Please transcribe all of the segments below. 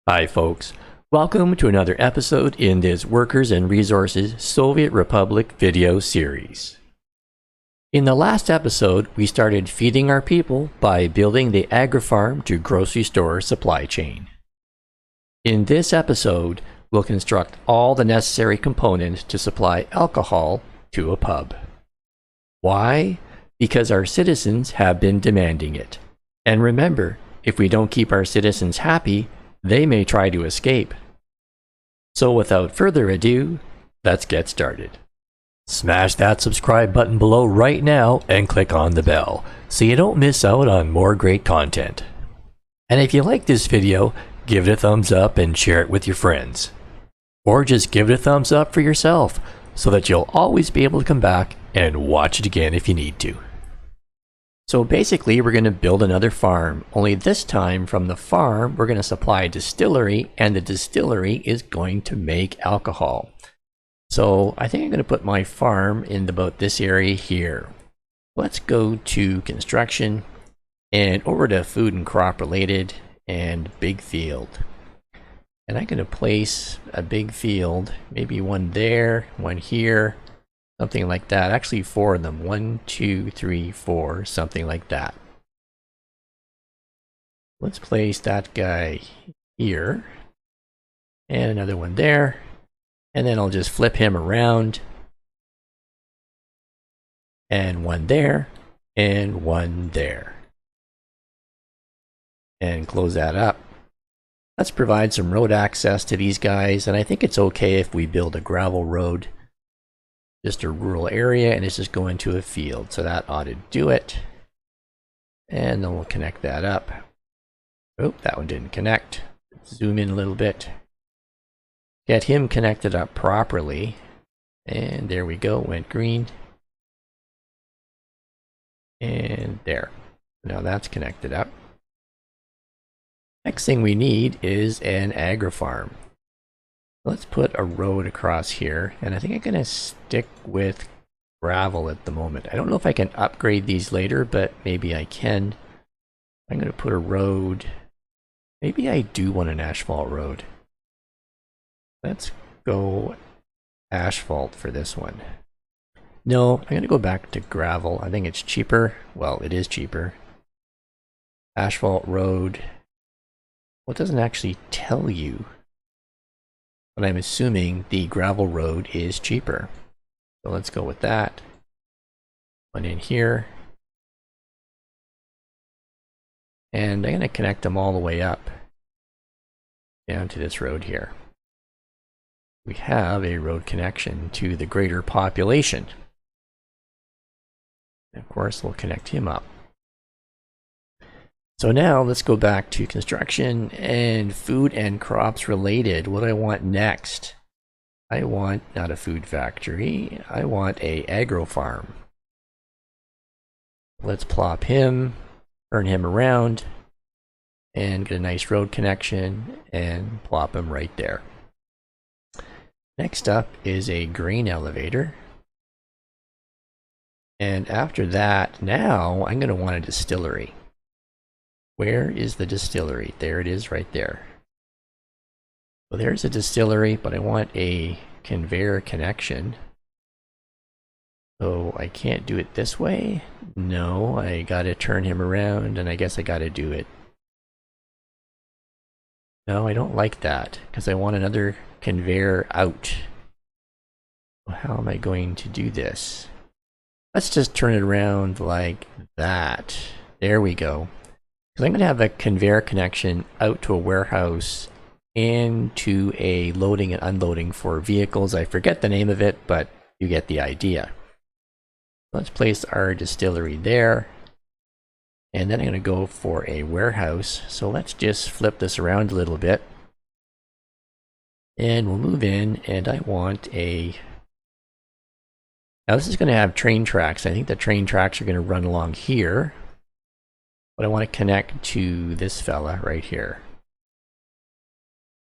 Hi folks, welcome to another episode in this Workers and Resources Soviet Republic video series. In the last episode, we started feeding our people by building the agri-farm to grocery store supply chain. In this episode, we'll construct all the necessary components to supply alcohol to a pub. Why? Because our citizens have been demanding it. And remember, if we don't keep our citizens happy, they may try to escape. So without further ado, let's get started. Smash that subscribe button below right now and click on the bell so you don't miss out on more great content. And if you like this video, give it a thumbs up and share it with your friends. Or just give it a thumbs up for yourself so that you'll always be able to come back and watch it again if you need to. So basically, we're going to build another farm, only this time from the farm, we're going to supply a distillery, and the distillery is going to make alcohol. So I think I'm going to put my farm in about this area here. Let's go to construction and over to food and crop related and big field. And I'm going to place a big field, maybe one there, one here. Something like that. Actually, 4 of them. 1, 2, 3, 4. Something like that. Let's place that guy here. And another one there. And then I'll just flip him around. And one there. And one there. And close that up. Let's provide some road access to these guys. And I think it's okay if we build a gravel road. Just a rural area, and it's just going to a field, so that ought to do it. And then we'll connect that up. Oh, that one didn't connect. Zoom in a little bit. Get him connected up properly. And there we go, went green. And there. Now that's connected up. Next thing we need is an agri-farm. Let's put a road across here, and I think I'm going to stick with gravel at the moment. I don't know if I can upgrade these later, but maybe I can. I'm going to put a road. Maybe I do want an asphalt road. Let's go asphalt for this one. No, I'm going to go back to gravel. I think it's cheaper. Well, it is cheaper. Asphalt road. Well, it doesn't actually tell you. But I'm assuming the gravel road is cheaper. So let's go with that. One in here. And I'm going to connect them all the way up. Down to this road here. We have a road connection to the greater population. And of course, we'll connect him up. So now let's go back to construction and food and crops related. What I want next? I want not a food factory. I want a agro farm. Let's plop him, turn him around, and get a nice road connection and plop him right there. Next up is a grain elevator. And after that, now I'm going to want a distillery. Where is the distillery? There it is right there. So there's a distillery, but I want a conveyor connection. So I can't do it this way. No, I gotta turn him around, and I guess I gotta do it. No, I don't like that, because I want another conveyor out. How am I going to do this? Let's just turn it around like that. There we go. Because I'm going to have a conveyor connection out to a warehouse and to a loading and unloading for vehicles. I forget the name of it, but you get the idea. Let's place our distillery there. And then I'm going to go for a warehouse. So let's just flip this around a little bit. And we'll move in, and I want a... Now this is going to have train tracks. I think the train tracks are going to run along here. But I want to connect to this fella right here.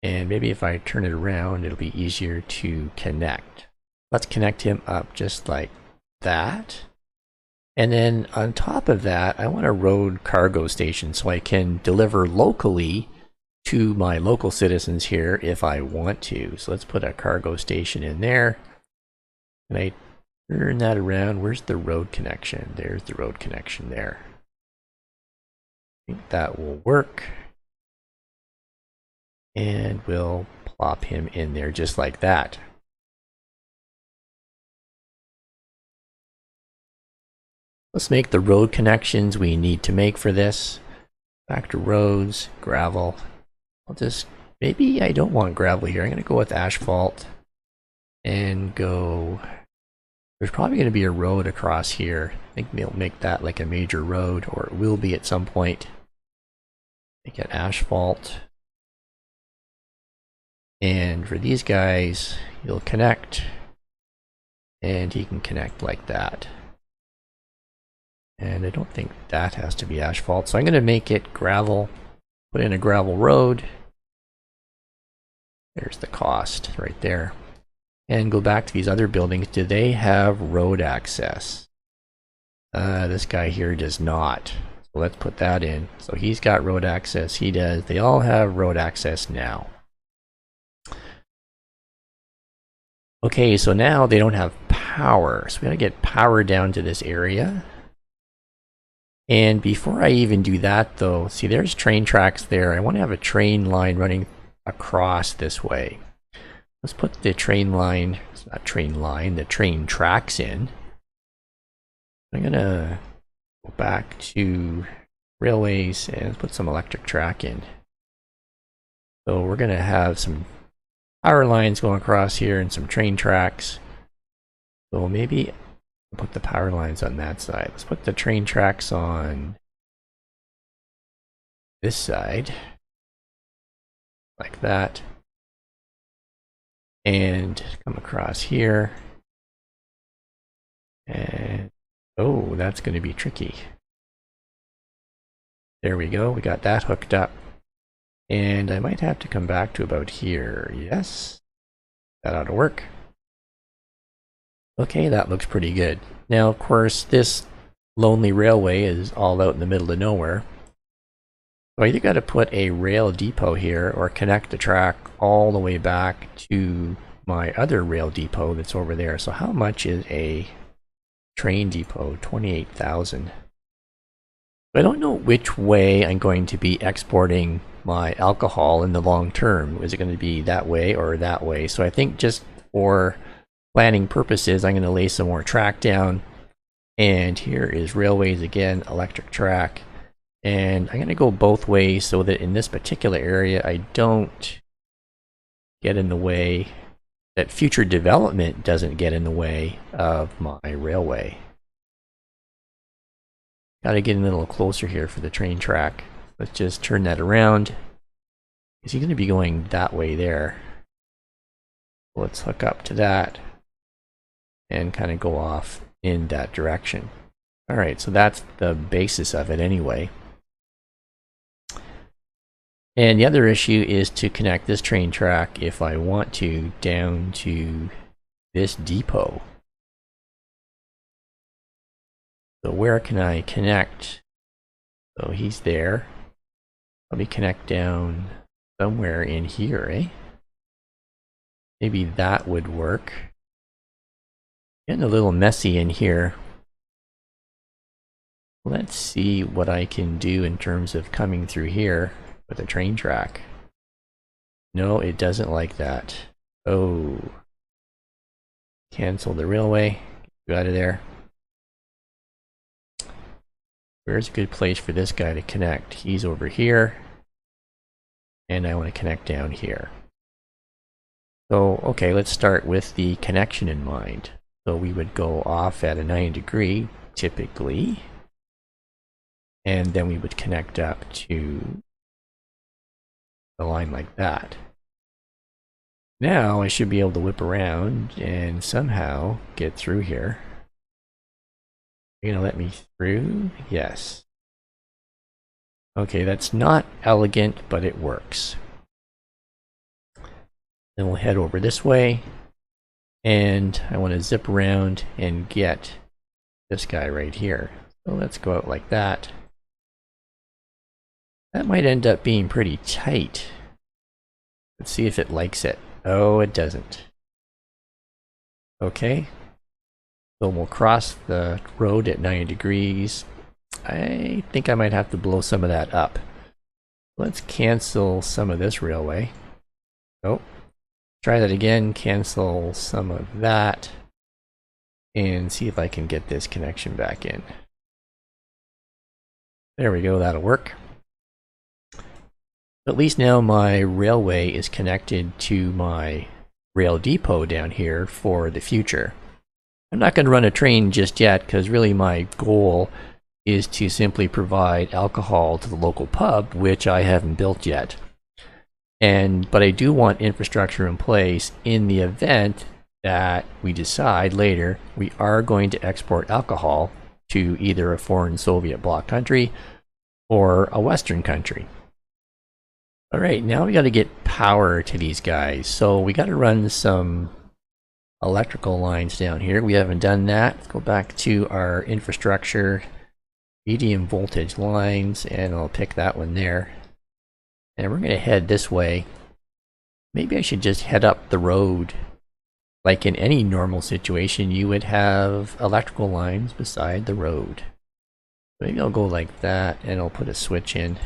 And maybe if I turn it around, it'll be easier to connect. Let's connect him up just like that. And then on top of that, I want a road cargo station so I can deliver locally to my local citizens here if I want to. So let's put a cargo station in there. Can I turn that around? Where's the road connection? There's the road connection there. I think that will work. And we'll plop him in there just like that. Let's make the road connections we need to make for this. Back to roads, gravel. I'll just, maybe I don't want gravel here. I'm going to go with asphalt and go, there's probably going to be a road across here. I think we'll make that like a major road, or it will be at some point. Make it asphalt. And for these guys, you'll connect, and he can connect like that. And I don't think that has to be asphalt, so I'm going to make it gravel, put in a gravel road. There's the cost right there. And go back to these other buildings. Do they have road access? This guy here does not. So let's put that in. So he's got road access, he does. They all have road access now. Okay, so now they don't have power. So we gotta get power down to this area. And before I even do that though, see there's train tracks there. I want to have a train line running across this way. Let's put the train line, it's not train line, the train tracks in. I'm gonna go back to railways and put some electric track in. So we're gonna have some power lines going across here and some train tracks. So maybe put the power lines on that side. Let's put the train tracks on this side, like that, and come across here. And oh, that's going to be tricky. There we go, we got that hooked up. And I might have to come back to about here. Yes, that ought to work. Okay, that looks pretty good. Now, of course, this lonely railway is all out in the middle of nowhere. So I either got to put a rail depot here or connect the track all the way back to my other rail depot that's over there. So how much is a train depot? 28,000. I don't know which way I'm going to be exporting my alcohol in the long term. Is it going to be that way or that way? So I think just for planning purposes, I'm going to lay some more track down. And here is railways again, electric track. And I'm going to go both ways so that in this particular area, I don't get in the way, that future development doesn't get in the way of my railway. Got to get a little closer here for the train track. Let's just turn that around. Is he going to be going that way there? Let's hook up to that and kind of go off in that direction. All right, so that's the basis of it anyway. And the other issue is to connect this train track, if I want to, down to this depot. So where can I connect? So he's there. Let me connect down somewhere in here, eh? Maybe that would work. Getting a little messy in here. Let's see what I can do in terms of coming through here with a train track. No, it doesn't like that. Oh. Cancel the railway. Get out of there. Where's a good place for this guy to connect? He's over here. And I want to connect down here. So, okay, let's start with the connection in mind. So we would go off at a 90°, typically. And then we would connect up to a line like that. Now I should be able to whip around and somehow get through here. You're gonna let me through? Yes. Okay, that's not elegant, but it works. Then we'll head over this way. And I want to zip around and get this guy right here. So let's go out like that. That might end up being pretty tight. Let's see if it likes it. Oh, it doesn't. Okay. So we'll cross the road at 90 degrees. I think I might have to blow some of that up. Let's cancel some of this railway. Oh. Try that again, cancel some of that, and see if I can get this connection back in. There we go, that'll work. At least now my railway is connected to my rail depot down here for the future. I'm not going to run a train just yet, because really my goal is to simply provide alcohol to the local pub, which I haven't built yet. But I do want infrastructure in place in the event that we decide later we are going to export alcohol to either a foreign Soviet bloc country or a Western country. All right, now we got to get power to these guys. So we got to run some electrical lines down here. We haven't done that. Let's go back to our infrastructure, medium voltage lines, and I'll pick that one there. And we're going to head this way. Maybe I should just head up the road. Like in any normal situation, you would have electrical lines beside the road. Maybe I'll go like that, and I'll put a switch in.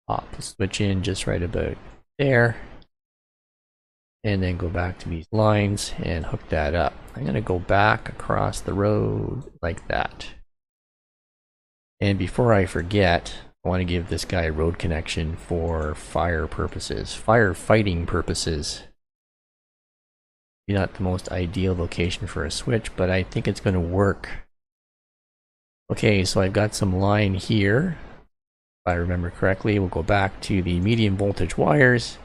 Pop the switch in just right about there. And then go back to these lines and hook that up. I'm going to go back across the road like that. And before I forget, I want to give this guy a road connection for fire purposes, firefighting purposes. Not the most ideal location for a switch, but I think it's going to work. Okay, so I've got some line here. If I remember correctly, we'll go back to the medium voltage wires,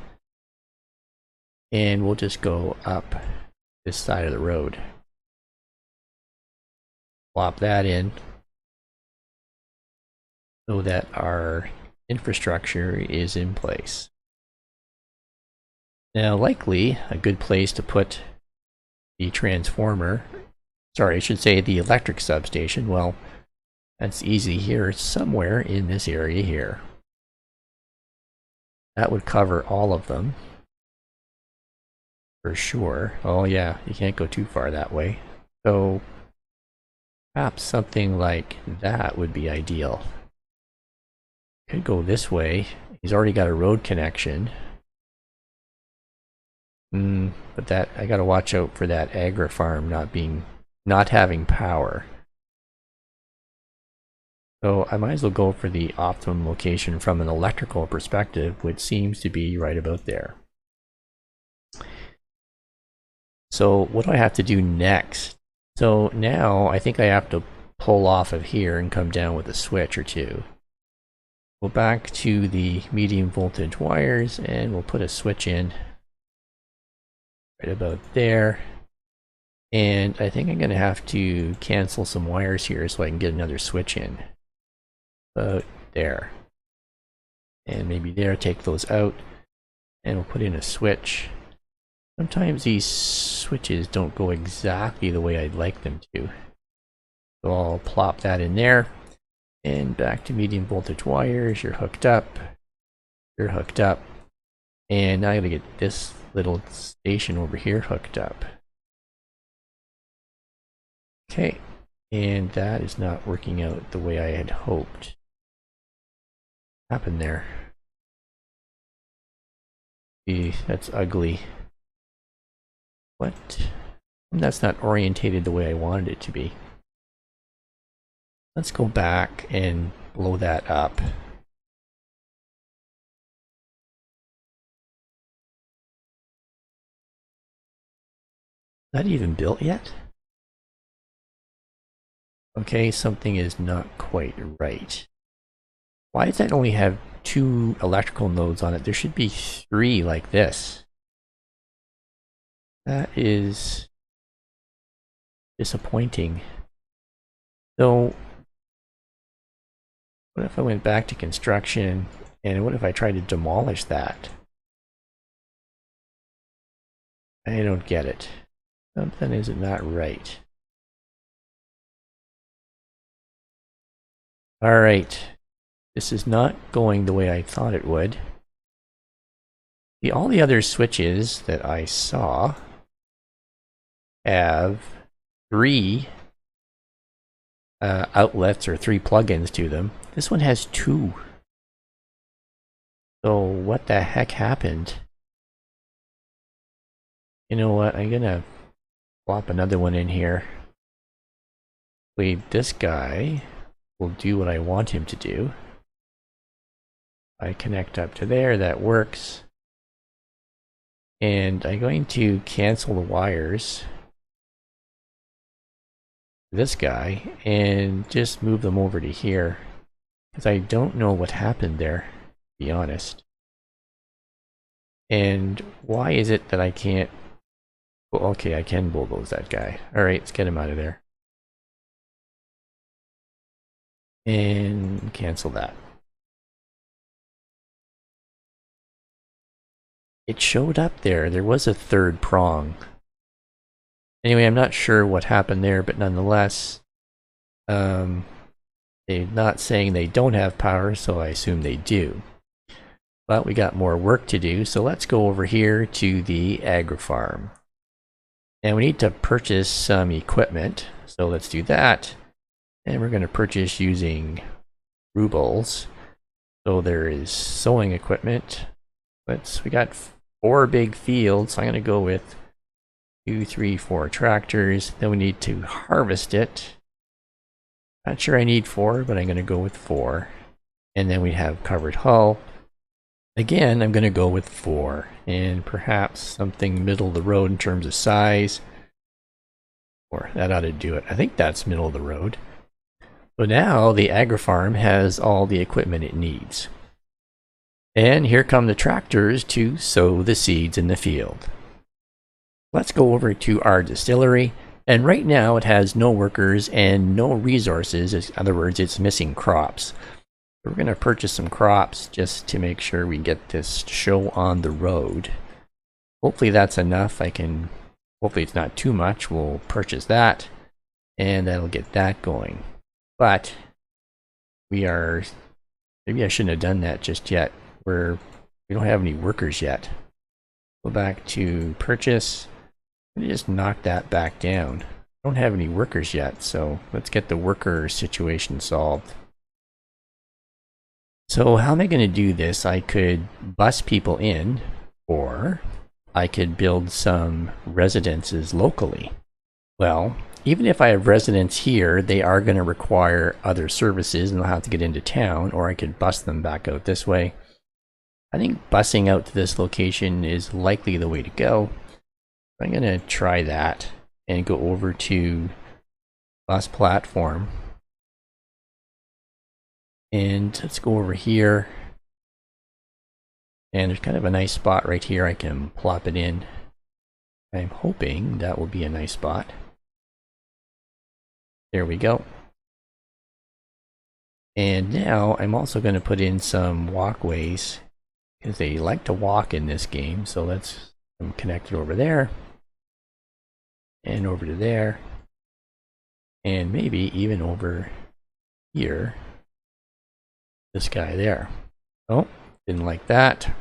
and we'll just go up this side of the road. Plop that in, so that our infrastructure is in place. Now, likely a good place to put the transformer, sorry, I should say the electric substation, well, that's easy here, somewhere in this area here. That would cover all of them, for sure. Oh yeah, you can't go too far that way. So, perhaps something like that would be ideal. Could go this way. He's already got a road connection. But that I gotta watch out for that agri farm not having power. So I might as well go for the optimum location from an electrical perspective, which seems to be right about there. So what do I have to do next? So now I think I have to pull off of here and come down with a switch or two. Go back to the medium voltage wires and we'll put a switch in right about there. And I think I'm going to have to cancel some wires here so I can get another switch in. About there. And maybe there, take those out. And we'll put in a switch. Sometimes these switches don't go exactly the way I'd like them to. So I'll plop that in there. And back to medium voltage wires. You're hooked up. You're hooked up. And now I gotta get this little station over here hooked up. Okay. And that is not working out the way I had hoped. What happened there? Gee, that's ugly. What? That's not orientated the way I wanted it to be. Let's go back and blow that up. Is that even built yet? Okay, something is not quite right. Why does that only have 2 electrical nodes on it? There should be 3 like this. That is disappointing. So, what if I went back to construction, and what if I tried to demolish that? I don't get it. Something is not right. Alright. This is not going the way I thought it would. all the other switches that I saw have 3 outlets or 3 plugins to them. This one has 2. So what the heck happened? You know what? I'm gonna plop another one in here. This guy will do what I want him to do. I connect up to there, that works. And I'm going to cancel the wires. This guy, and just move them over to here. Because I don't know what happened there, to be honest. And why is it that I can't... Well, okay, I can bulldoze that guy. Alright, let's get him out of there. And cancel that. It showed up there. There was a 3rd prong. Anyway, I'm not sure what happened there, but nonetheless, they're not saying they don't have power, so I assume they do. But we got more work to do, so let's go over here to the agri-farm. And we need to purchase some equipment, so let's do that. And we're going to purchase using rubles. So there is sowing equipment. We got 4 big fields, so I'm going to go with 2, 3, 4 tractors. Then we need to harvest it. Not sure I need 4, but I'm going to go with 4. And then we have covered hull. Again, I'm going to go with 4. And perhaps something middle of the road in terms of size. Or that ought to do it. I think that's middle of the road. So now the agri-farm has all the equipment it needs. And here come the tractors to sow the seeds in the field. Let's go over to our distillery, and right now it has no workers and no resources. In other words, it's missing crops. We're going to purchase some crops just to make sure we get this show on the road. Hopefully that's enough. Hopefully it's not too much. We'll purchase that, and that'll get that going. But maybe I shouldn't have done that just yet. We don't have any workers yet. Go back to purchase. Let me just knock that back down. I don't have any workers yet, so let's get the worker situation solved. So how am I going to do this? I could bus people in, or I could build some residences locally. Well, even if I have residents here, they are going to require other services and they'll have to get into town, or I could bus them back out this way. I think busing out to this location is likely the way to go. I'm going to try that and go over to bus platform. And let's go over here. And there's kind of a nice spot right here. I can plop it in. I'm hoping that will be a nice spot. There we go. And now I'm also going to put in some walkways because they like to walk in this game. So let's connect it over there and over to there and maybe even over here. This guy there. Oh, didn't like that.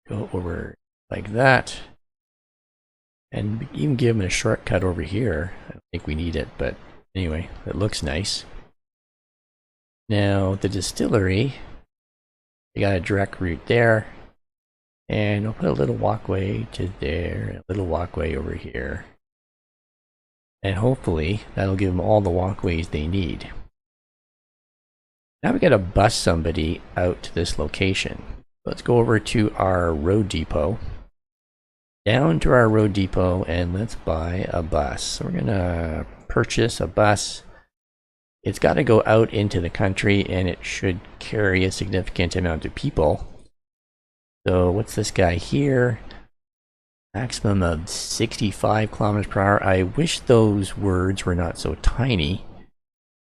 Go over like that. And even give him a shortcut over here. I don't think we need it, but anyway, it looks nice. Now, the distillery, we got a direct route there. And I'll put a little walkway to there, a little walkway over here. And hopefully, that'll give them all the walkways they need. Now we gotta bus somebody out to this location. Let's go over to our road depot. Down to our road depot and let's buy a bus. So we're gonna purchase a bus. It's got to go out into the country and it should carry a significant amount of people. So what's this guy here? Maximum of 65 kilometers per hour. I wish those words were not so tiny.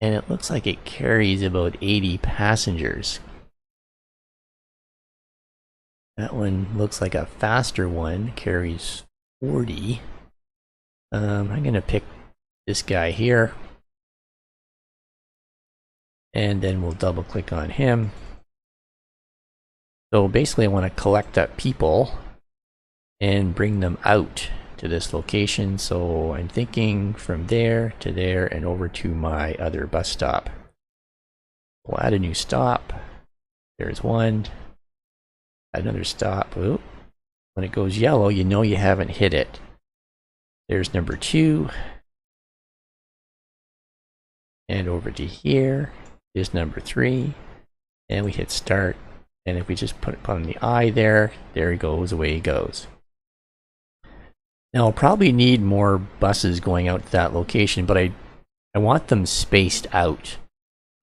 And it looks like it carries about 80 passengers. That one looks like a faster one, carries 40. I'm going to pick this guy here. And then we'll double click on him. So basically I want to collect up people and bring them out to this location. So I'm thinking from there to there and over to my other bus stop. We'll add a new stop. There's one. Add another stop. Oop. When it goes yellow, you know you haven't hit it. There's number 2. And over to here is number 3. And we hit start. And if we just put on the eye there he goes, away he goes. Now I'll probably need more buses going out to that location, but I want them spaced out.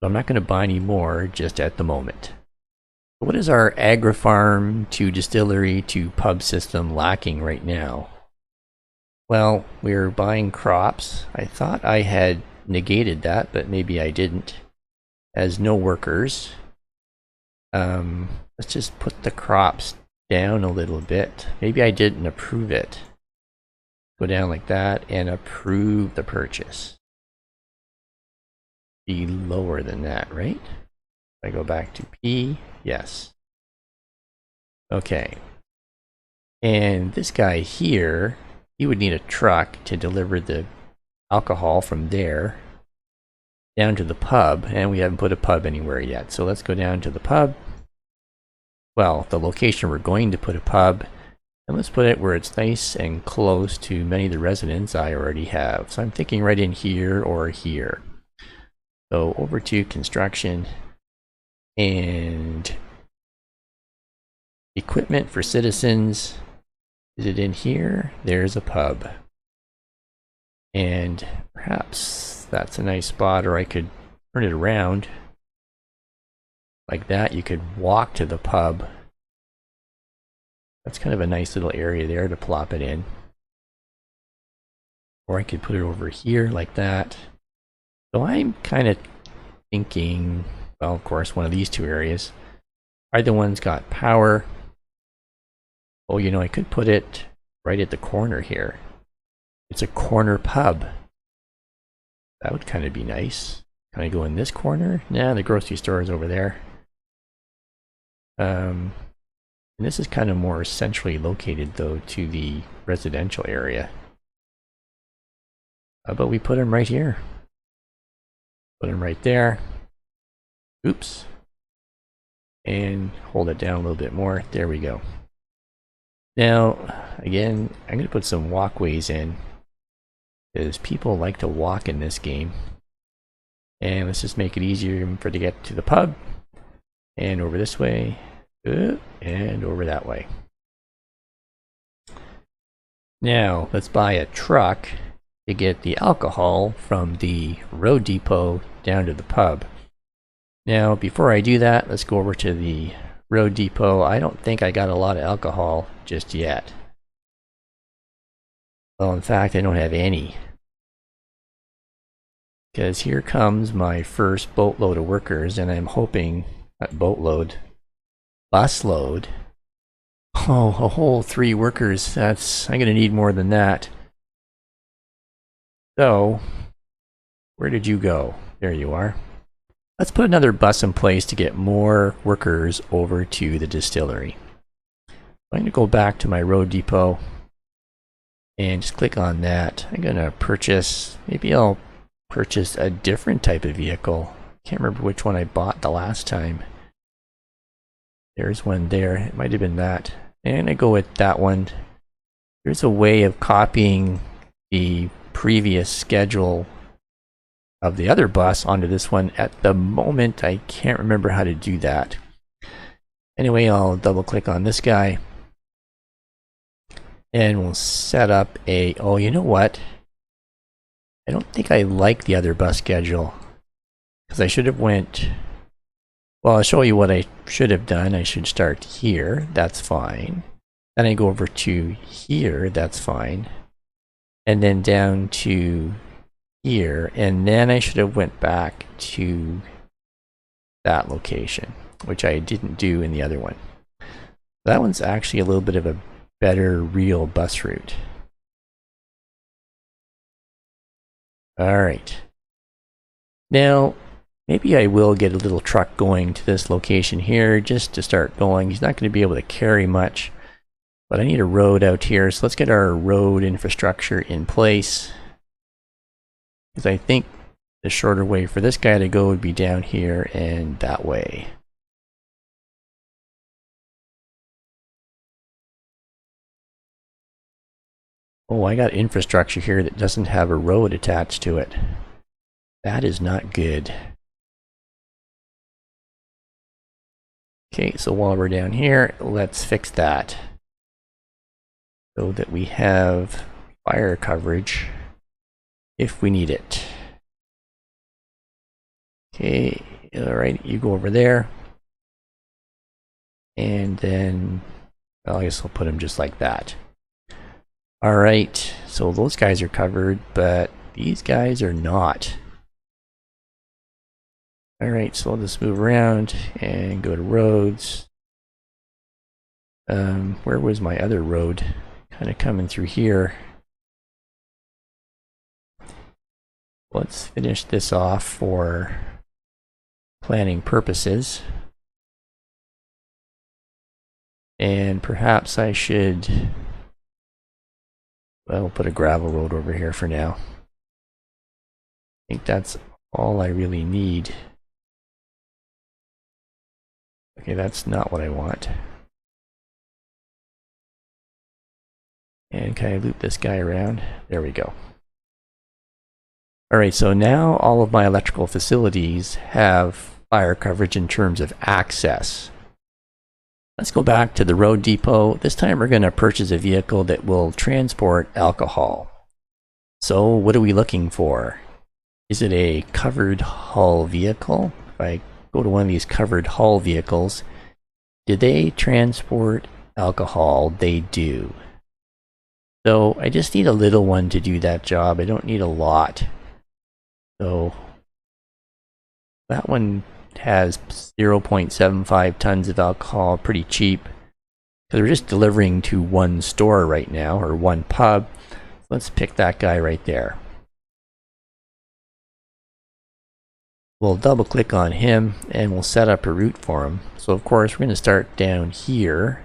So I'm not going to buy any more just at the moment. What is our agri-farm to distillery to pub system lacking right now? Well, we're buying crops. I thought I had negated that, but maybe I didn't. As no workers. Let's just put the crops down a little bit. Maybe I didn't approve it. Go down like that and approve the purchase. Be lower than that, right? If I go back to P, yes. Okay. And this guy here, he would need a truck to deliver the alcohol from there down to the pub, and we haven't put a pub anywhere yet. So let's go down to the pub. Well, the location we're going to put a pub, and let's put it where it's nice and close to many of the residents I already have. So I'm thinking right in here or here. So over to construction and equipment for citizens. Is it in here? There's a pub. And perhaps that's a nice spot, or I could turn it around. Like that, you could walk to the pub. That's kind of a nice little area there to plop it in. Or I could put it over here like that. So I'm kind of thinking, well, of course, one of these two areas. Either one's got power. Oh, you know, I could put it right at the corner here. It's a corner pub. That would kind of be nice. Can I go in this corner? Nah, the grocery store is over there. And this is kind of more centrally located, though, to the residential area. But we put them right here. Put them right there. Oops. And hold it down a little bit more. There we go. Now, again, I'm going to put some walkways in, because people like to walk in this game. And let's just make it easier for to get to the pub. And over this way. And over that way. Now, let's buy a truck to get the alcohol from the road depot down to the pub. Now, before I do that, let's go over to the road depot. I don't think I got a lot of alcohol just yet. Well, in fact, I don't have any. Because here comes my first boatload of workers, and I'm hoping, not boatload, busload. Oh, a whole 3 workers. I'm going to need more than that. So, where did you go? There you are. Let's put another bus in place to get more workers over to the distillery. I'm going to go back to my road depot and just click on that. I'm going to purchase, maybe I'll purchase a different type of vehicle. Can't remember which one I bought the last time. There's one there. It might have been that. And I go with that one. There's a way of copying the previous schedule of the other bus onto this one. At the moment, I can't remember how to do that. Anyway, I'll double click on this guy. And we'll set up a, oh, you know what? I don't think I like the other bus schedule. Because I should have went, well, I'll show you what I should have done. I should start here. That's fine. Then I go over to here. That's fine. And then down to here. And then I should have went back to that location, which I didn't do in the other one. That one's actually a little bit of a better real bus route. All right. Now, Maybe I will get a little truck going to this location here just to start going. He's not going to be able to carry much, but I need a road out here. So let's get our road infrastructure in place, because I think the shorter way for this guy to go would be down here and that way. Oh, I got infrastructure here that doesn't have a road attached to it. That is not good. Okay, so while we're down here, let's fix that so that we have fire coverage if we need it. Okay, alright, you go over there. And then, well, I guess I'll put him just like that. Alright, so those guys are covered, but these guys are not. Alright, so I'll just move around and go to roads. Where was my other road? Kind of coming through here. Let's finish this off for planning purposes. And perhaps I should, well, put a gravel road over here for now. I think that's all I really need. Okay, that's not what I want. And can I loop this guy around? There we go. Alright, so now all of my electrical facilities have fire coverage in terms of access. Let's go back to the road depot. This time we're going to purchase a vehicle that will transport alcohol. So what are we looking for? Is it a covered hull vehicle? If I go to one of these covered hull vehicles, do they transport alcohol? They do. So I just need a little one to do that job. I don't need a lot. So that one has 0.75 tons of alcohol, pretty cheap. Because we're just delivering to one store right now, or one pub. Let's pick that guy right there. We'll double click on him and we'll set up a route for him. So of course we're going to start down here.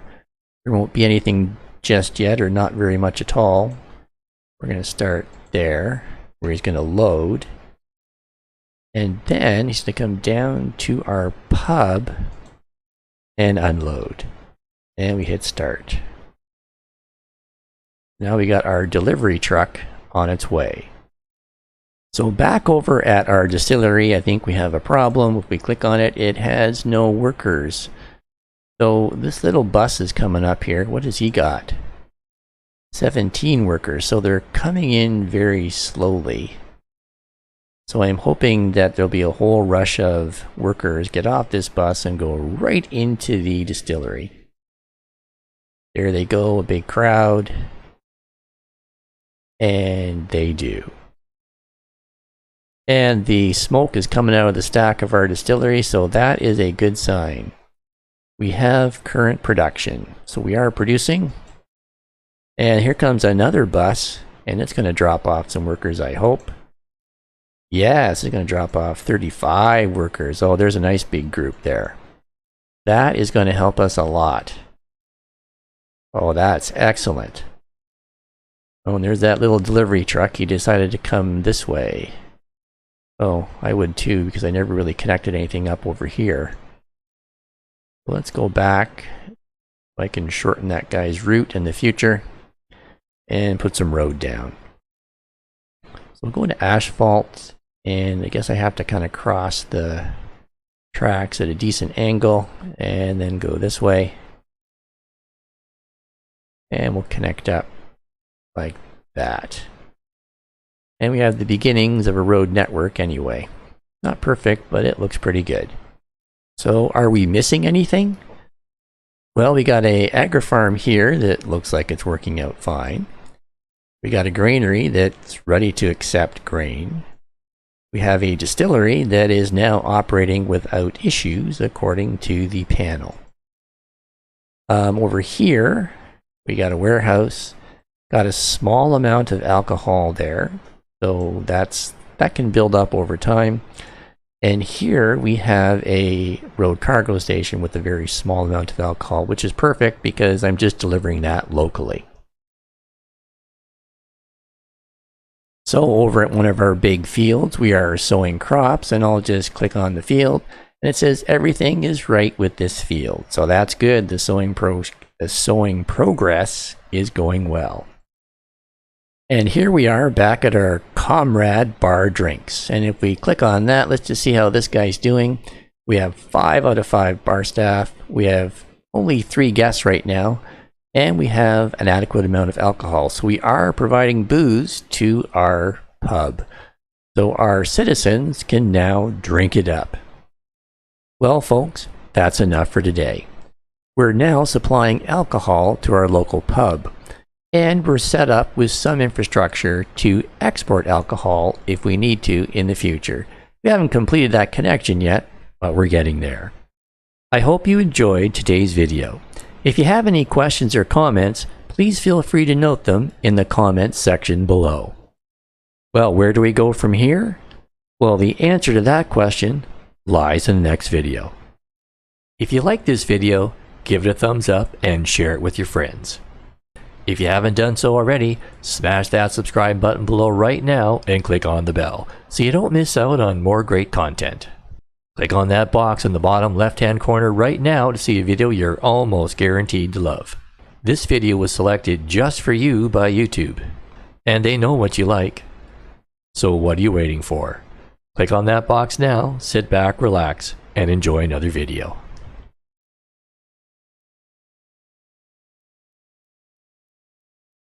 There won't be anything just yet, or not very much at all. We're going to start there where he's going to load, and then he's going to come down to our pub and unload, and we hit start. Now we got our delivery truck on its way. So back over at our distillery, I think we have a problem. If we click on it, it has no workers. So this little bus is coming up here. What has he got? 17 workers. So they're coming in very slowly. So I'm hoping that there'll be a whole rush of workers get off this bus and go right into the distillery. There they go, a big crowd. And they do. And the smoke is coming out of the stack of our distillery, so that is a good sign. We have current production, so we are producing. And here comes another bus, and it's going to drop off some workers, I hope. Yes, it's going to drop off 35 workers. Oh, there's a nice big group there. That is going to help us a lot. Oh, that's excellent. Oh, and there's that little delivery truck. He decided to come this way. Oh, I would too, because I never really connected anything up over here. Let's go back. I can shorten that guy's route in the future and put some road down. So we'll go into asphalt, and I guess I have to kind of cross the tracks at a decent angle and then go this way. And we'll connect up like that. And we have the beginnings of a road network anyway. Not perfect, but it looks pretty good. So are we missing anything? Well, we got a agri-farm here that looks like it's working out fine. We got a granary that's ready to accept grain. We have a distillery that is now operating without issues according to the panel. Over here, we got a warehouse, got a small amount of alcohol there. So that can build up over time. And here we have a road cargo station with a very small amount of alcohol, which is perfect because I'm just delivering that locally. So over at one of our big fields, we are sowing crops, and I'll just click on the field and it says everything is right with this field. So that's good. The sowing progress is going well. And here we are back at our Comrade Bar Drinks. And if we click on that, let's just see how this guy's doing. We have 5 out of 5 bar staff. We have only 3 guests right now. And we have an adequate amount of alcohol. So we are providing booze to our pub. So our citizens can now drink it up. Well, folks, that's enough for today. We're now supplying alcohol to our local pub. And we're set up with some infrastructure to export alcohol if we need to in the future. We haven't completed that connection yet, but we're getting there. I hope you enjoyed today's video. If you have any questions or comments, please feel free to note them in the comments section below. Well, where do we go from here? Well, the answer to that question lies in the next video. If you like this video, give it a thumbs up and share it with your friends. If you haven't done so already, smash that subscribe button below right now and click on the bell so you don't miss out on more great content. Click on that box in the bottom left-hand corner right now to see a video you're almost guaranteed to love. This video was selected just for you by YouTube, and they know what you like. So what are you waiting for? Click on that box now, sit back, relax, and enjoy another video.